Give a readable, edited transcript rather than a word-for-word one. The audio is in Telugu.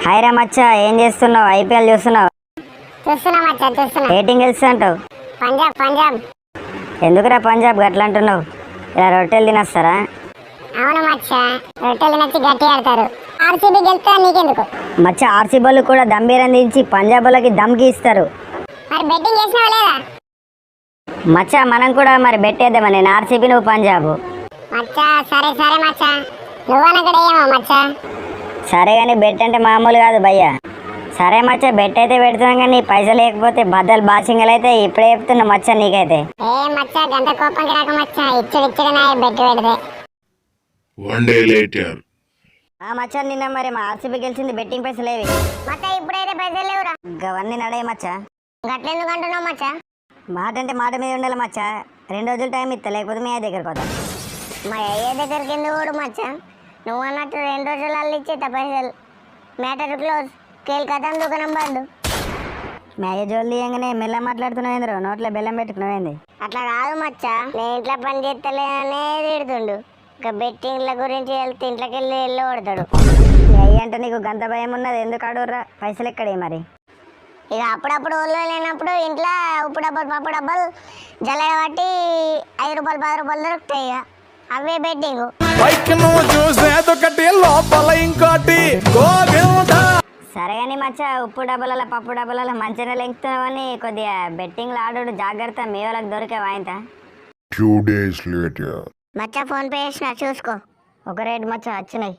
హాయ్ రా మచ్చా, ఏం చేస్తున్నావు? ఐపీఎల్ చూస్తున్నావు? ఏ టీం గెలుస్తా అంటావు? పంజాబ్. ఎందుకురా పంజాబ్ గట్లా అంటున్నావు? ఇలా రొట్టెలు తినేస్తారా? అవును మచ్చా, రొట్టెలు తినచ్చి గట్టి ఆడతారు. ఆర్సీబీ గెలుస్తా నీకెందుకు? మచ్చా, ఆర్సీ బోళ్ళు కూడా దంబీరం దించి పంజాబ్ వాళ్ళకి దమ్కి ఇస్తారు. మరి బెట్టింగ్ చేసినావా లేదా? మచ్చా, మనం కూడా మరి బెట్టేద్దామని. నేను ఆర్సీబీ, నువ్వు పంజాబ్. మచ్చా సరే మచ్చా, నువ్వనక్కడ ఏమో మచ్చా. సరే కానీ బెట్ అంటే మామూలు కాదు భయ్యా. సరే మచ్చా, బెట్ అయితే పెడుతున్నాం కానీ పైసలు లేకపోతే బద్దలు బాసింగలు అయితే ఇప్పుడే చెప్తున్నా మచ్చా నీకైతే. ఏ మచ్చా, గంట కోపంకి రాక మచ్చా, ఇచ్చుడిచ్చుడునా బెట్ పెడితే. మచ్చా, నిన్న మరి మా ఆర్సీబీ గెలిచింది, బెట్టింగ్ పైసలు ఏవి? మచ్చా ఇప్పుడైతే పైసలు లేవురా. అవన్నీ నడే మచ్చా. గట్లెందుకు అంటున్నావు మచ్చా? మాట అంటే మాట మీద ఉండాలి మచ్చా. 2 రోజులు టైం ఇస్తా, లేకపోతే మీ దగ్గరికి పోతా. మా అయ్య దగ్గరికి ఎందుకు కూడా మచ్చా? నువ్వు అన్నట్టు 2 రోజులు ఇచ్చేట పైసలు. Matter close. కేల్కతం దుకాణం బంద్. మ్యారేజ్ వాళ్ళు తీయంగానే మెల్ల మాట్లాడుతున్నావు, నోట్లో బెల్లం పెట్టుకున్నావేంది? అట్లా కాదు మచ్చా, నేను ఇంట్లో పని చేస్తలేదనే తిడుతుండు. ఇక బెట్టింగ్ల గురించి వెళ్తే ఇంట్లోకి వెళ్ళి కొడతాడు. మీ అయ్య అంటే నీకు గంత భయం ఉన్నది, ఎందుకు అడుగుర్రా? పైసలు ఎక్కడే మరి? ఇక అప్పుడప్పుడు ఊళ్ళో లేనప్పుడు ఇంట్లో ఉప్పు డబ్బులు పప్పు డబ్బులు జల్లెడ పట్టి 5 రూపాయలు 10 రూపాయలు దొరుకుతాయి. ఇక అవే బెట్టింగ్. సరే కానీ మచ్చా, ఉప్పు డబ్బుల పప్పు డబ్బుల మంచిగా లెంకుతున్నావని కొద్దిగా బెట్టింగ్లో ఆడు జాగ్రత్త, మీ వాళ్ళకి దొరికే వాయింత. మచ్చా ఫోన్ పే చేసిన చూసుకో. ఒక రేటు మచ్చా వచ్చినాయి.